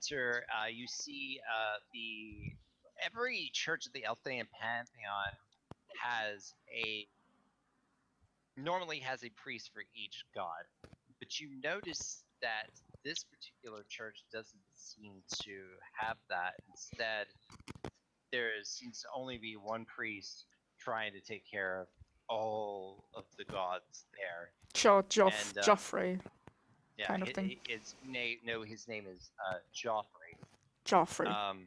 enter, you see the every church of the Elthanian Pantheon has a normally has a priest for each god, but you notice that this particular church doesn't seem to have that. Instead, there seems to only be one priest trying to take care of all of the gods there. And Joffrey yeah, kind of thing. his name is Joffrey. Joffrey. Um,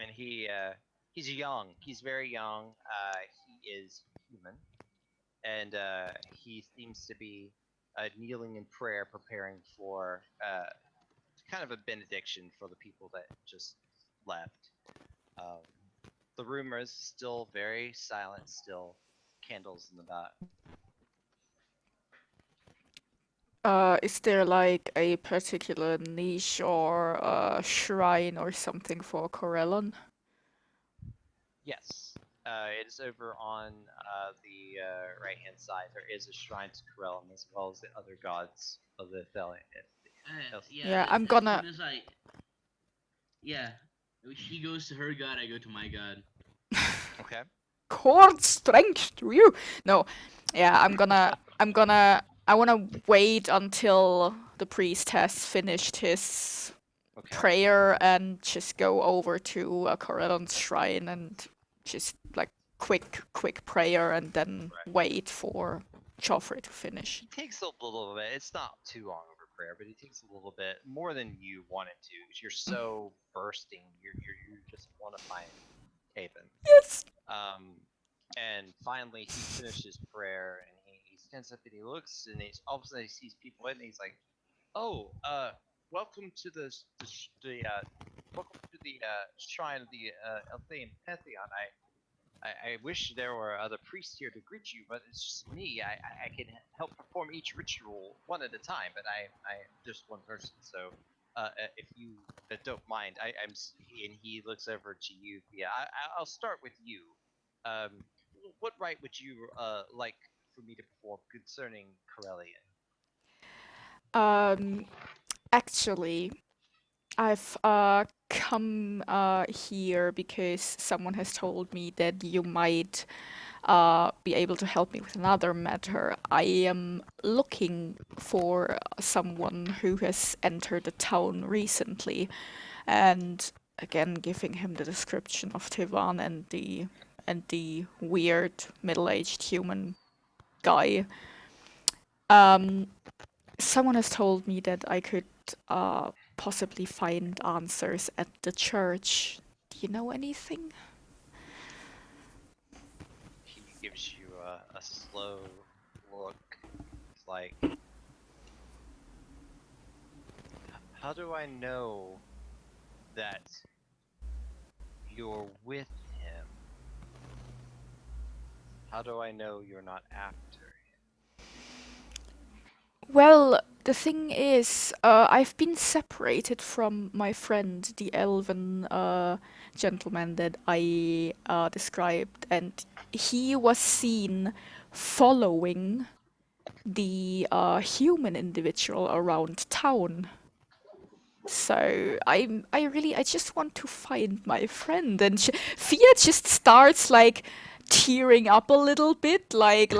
and he's young. He's very young. He is human, and he seems to be kneeling in prayer, preparing for kind of a benediction for the people that just left. Um, the room is still very silent. Still, candles in the back. Is there like a particular niche or shrine or something for Corellon? Yes. It is over on the right-hand side. There is a shrine to Corellum as well as the other gods of the Yeah, Yeah, I'm as gonna. soon as yeah, she goes to her god, I go to my god. Okay. Cord strength to you. No, yeah, I wanna wait until the priest has finished his Okay. prayer and just go over to Corellon's shrine and just like quick prayer and then Right. wait for Joffrey to finish. He takes a little bit. It's not too long of a prayer, but he takes a little bit more than you wanted to. You're so bursting. You just want to find Haven. Yes. And finally he finishes prayer and he stands up and he looks and all of a sudden he sees people in and he's like, "Oh, welcome to welcome to the shrine of the Elthian Pantheon. I wish there were other priests here to greet you, but it's just me. I can help perform each ritual one at a time, but I'm just one person. So, if you don't mind, and he looks over to you. Yeah, I'll start with you. Um, what rite would you like for me to perform concerning Corellian? Um, actually, I've come here because someone has told me that you might be able to help me with another matter. I am looking for someone who has entered the town recently, and again giving him the description of Tivan and the weird middle-aged human guy. Um, someone has told me that I could possibly find answers at the church. Do you know anything? He gives you a slow look. It's like, how do I know that you're with him? How do I know you're not after? Well, the thing is, I've been separated from my friend, the elven gentleman that I described, and he was seen following the human individual around town. So I just want to find my friend, and Fia just starts like tearing up a little bit, like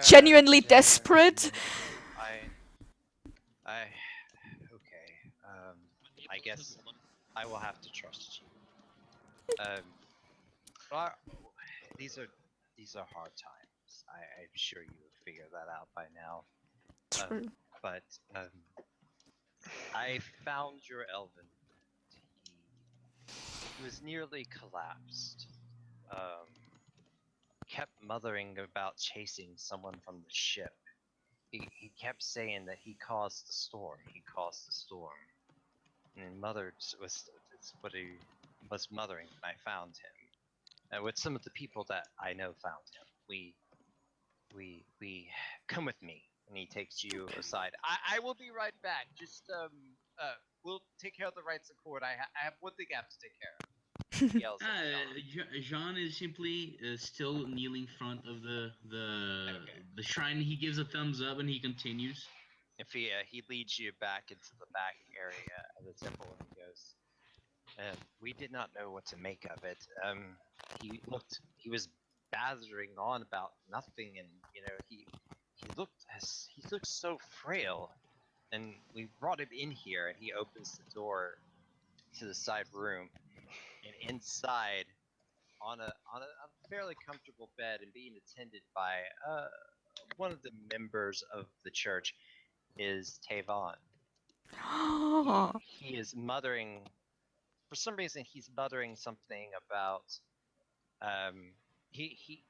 genuinely desperate. I, okay. I guess I will have to trust you. Um, well, these are these are hard times. I'm sure you would figure that out by now. Um, True. but I found your Elven. He was nearly collapsed. Um, kept mothering about chasing someone from the ship. He kept saying that he caused the storm. He caused the storm. And mother was what he was mothering when I found him. With some of the people that I know found him. We come with me, and he takes you aside. I will be right back. Just we'll take care of the rights of court. I have one thing I have to take care of. He yells at John. Jean is simply still kneeling in front of Okay. the shrine. He gives a thumbs up and he continues. If he leads you back into the back area of the temple, and he goes, "We did not know what to make of it. He was battering on about nothing, and he looked so frail. And we brought him in here, and he opens the door to the side room, and inside, on a fairly comfortable bed, and being attended by one of the members of the church, is Tavon. He is muttering. For some reason, he's muttering something about.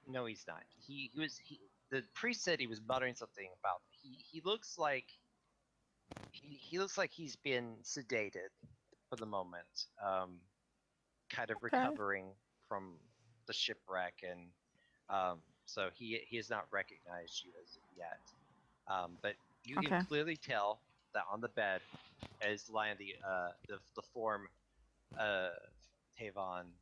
No, he's not. The priest said he was muttering something about. He looks like. He looks like he's been sedated for the moment. Kind of Okay. recovering from the shipwreck, and so he has not recognized you as of yet. But you can Okay. clearly tell that on the bed is lying the form of Tavon,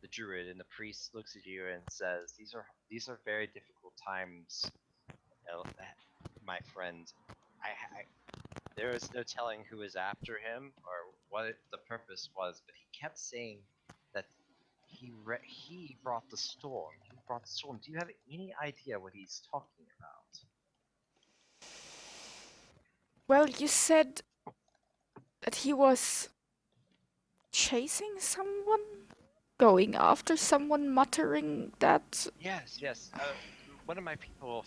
the druid, and the priest looks at you and says, "These are very difficult times, my friend. I there is no telling who is after him or what the purpose was, but he kept saying that he brought the storm. He brought the storm. Do you have any idea what he's talking about?" Well, you said that he was chasing someone? Going after someone, muttering that. Yes, yes. One of my people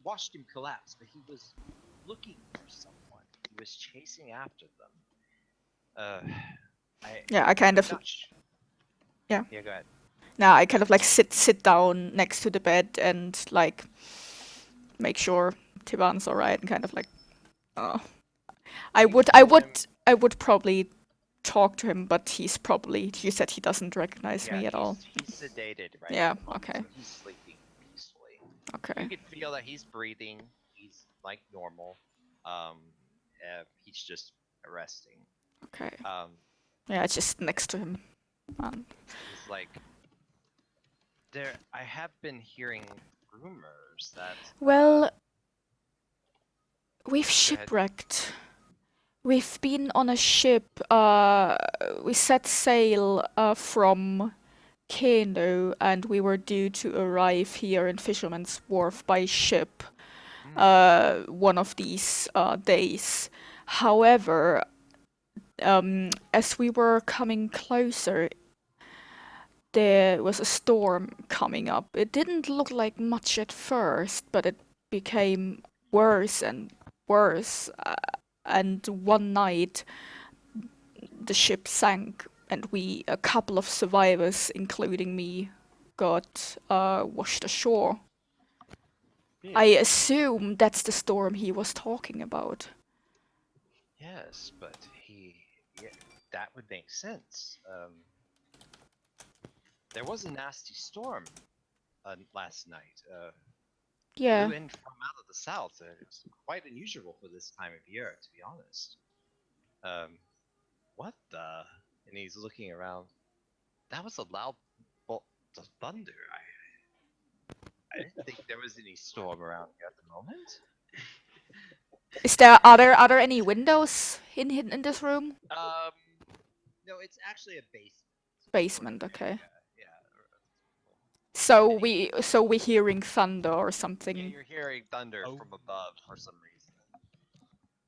watched him collapse, but he was looking for someone. He was chasing after them. Yeah, I kind I'm of. not Yeah. Yeah, go ahead. Now I kind of like sit down next to the bed and like make sure Tiban's alright and kind of like. Oh. I You would. can I tell him. would. I would probably talk to him, but he's probably. You said he doesn't recognize Yeah, me at all. he's sedated right Yeah. at the moment, Okay. so he's sleeping peacefully. You Okay. can feel that he's breathing. He's like normal. He's just resting. Okay. Um, Yeah, just next to him. he's like, I have been hearing rumors that. Well, we've Go ahead. shipwrecked. We've been on a ship. We set sail from Kano, and we were due to arrive here in Fisherman's Wharf by ship one of these days. However, as we were coming closer, there was a storm coming up. It didn't look like much at first, but it became worse and worse. And one night, the ship sank, and a couple of survivors, including me, got washed ashore. I Really? assume that's the storm he was talking about. Yes, but that would make sense. There was a nasty storm last night. Yeah. Blew in from out of the south. It's quite unusual for this time of year, to be honest. What the? And he's looking around. That was a loud bolt of thunder. I didn't think there was any storm around here at the moment. Are there any windows in this room? No, it's actually a Basement, okay. Yeah. So we're hearing thunder or Yeah, something. you're hearing thunder from above for some reason.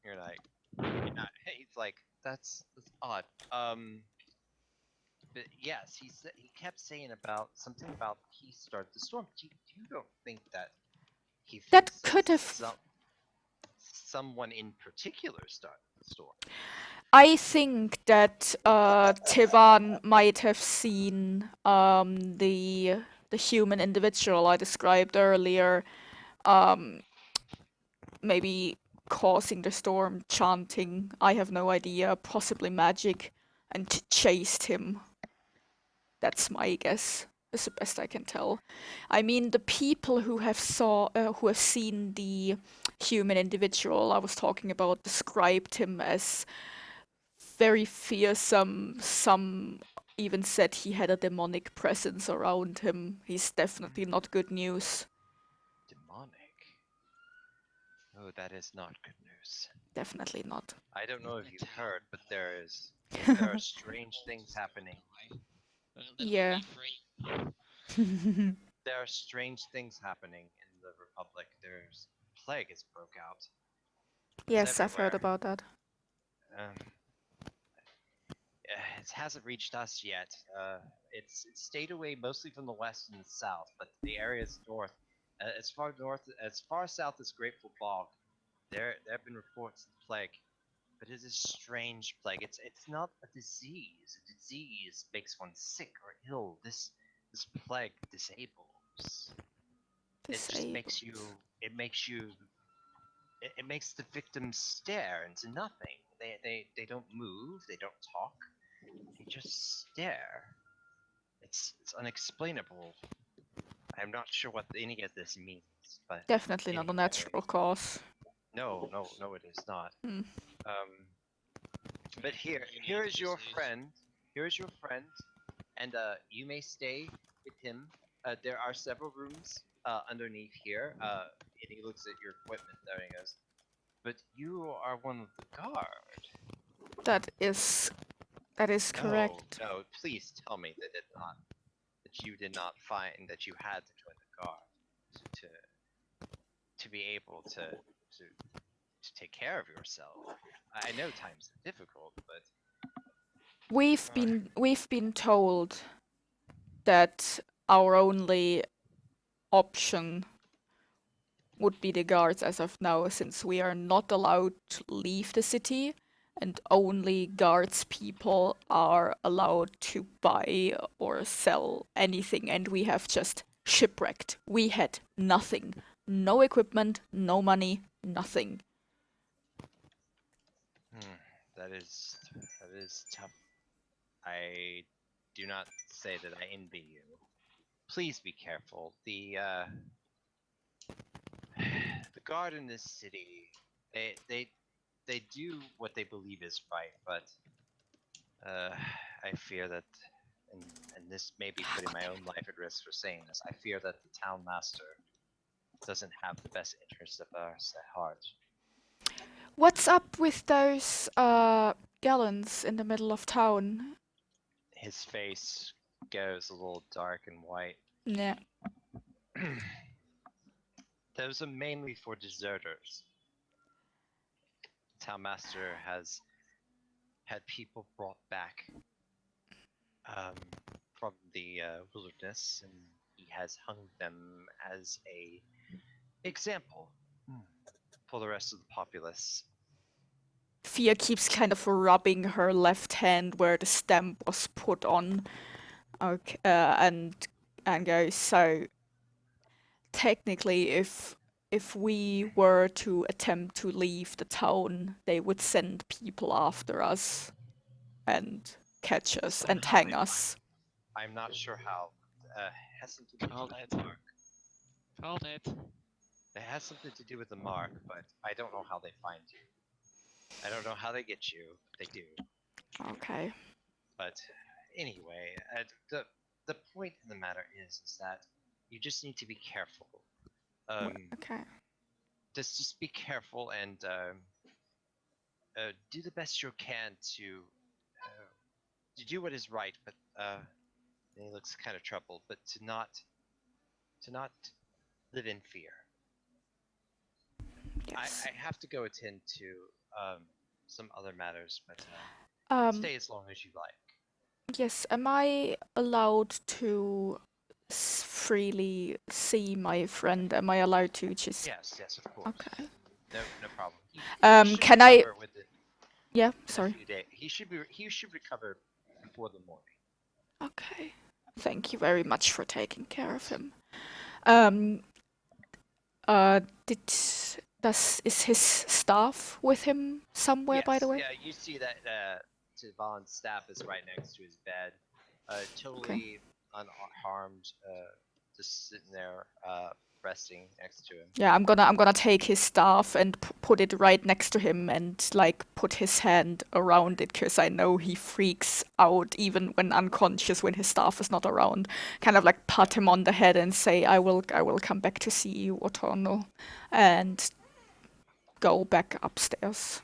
You're not. He's like, that's odd. But yes, he kept saying about something about he started the storm. You don't think that he That thinks could that have. someone in particular started the storm? I think that Tivan might have seen the human individual I described earlier, maybe causing the storm, chanting, I have no idea, possibly magic, and chased him. That's my guess. Is the best I can tell. I mean, the people who have seen the human individual I was talking about described him as very fearsome. Some even said he had a demonic presence around him. He's definitely not good news. Demonic. Oh, that is not good news. Definitely not. I don't know if you've heard, but there are strange things happening. Yeah. There are strange things happening in the Republic. There's plague has broke out. It's Yes, I've heard everywhere. about that. Um, it hasn't reached us yet. It's stayed away mostly from the west and the south, but the areas north, as far south as Grateful Bog, there have been reports of plague. But it is a strange plague. It's not a disease. A disease makes one sick or ill. This plague disables. It just makes Disabled. you. It makes the victims stare into nothing. They don't move. They don't talk. They just stare. It's unexplainable. I'm not sure what any of this means, but Definitely not a anyway, natural cause. no, it is not. Hmm. Um, but here is your friend. Here is your friend, and you may stay with him. There are several rooms underneath here. And he looks at your equipment there and he goes, "But you are one of the guard." That is correct. No, please tell me that you did not find that you had to join the guard to to be able to take care of yourself. I know times are difficult, but We've been told that our only option would be the guards as of now, since we are not allowed to leave the city, and only guards people are allowed to buy or sell anything, and we have just shipwrecked. We had nothing. No equipment, no money, nothing. hmm, that is tough. I do not say that I envy you. Please be careful. The guard in this city, they do what they believe is right, but I fear that, and this may be putting my own life at risk for saying this. I fear that the town master doesn't have the best interest of us at heart. What's up with those gallons in the middle of town? His face goes a little dark and white. Yeah. Those are mainly for deserters. The town master has had people brought back um, from the wilderness, and he has hung them as a example for the rest of the populace. Fia keeps kind of rubbing her left hand where the stamp was put on. Okay, and goes, so technically if we were to attempt to leave the town, they would send people after us and catch us and Somehow they hang find. us. I'm not sure how. It has something to do Called with it. the mark. Called it. It has something to do with the mark, but I don't know how they find you. I don't know how they get you, but they do. Okay. But anyway, the point in the matter is that you just need to be careful. Okay. Just be careful and do the best you can to do what is right. But and he looks kind of troubled. But to not live in fear. Yes. I have to go attend to some other matters, but stay as long as you like. Yes, am I allowed to freely see my friend? Am I allowed to just... Yes, of course. Okay. No problem. He should Can I... recover Yeah, in a sorry. few days. He should recover before the morning. Okay. Thank you very much for taking care of him. Um, is his staff with him somewhere, by the way? Yeah, you see that Siobhan's staff is right next to his bed, totally unharmed, just sitting there, resting next to him. Yeah, I'm gonna take his staff and put it right next to him and like put his hand around it, because I know he freaks out even when unconscious when his staff is not around. Kind of like pat him on the head and say, I will come back to see you, Otono. And go back upstairs.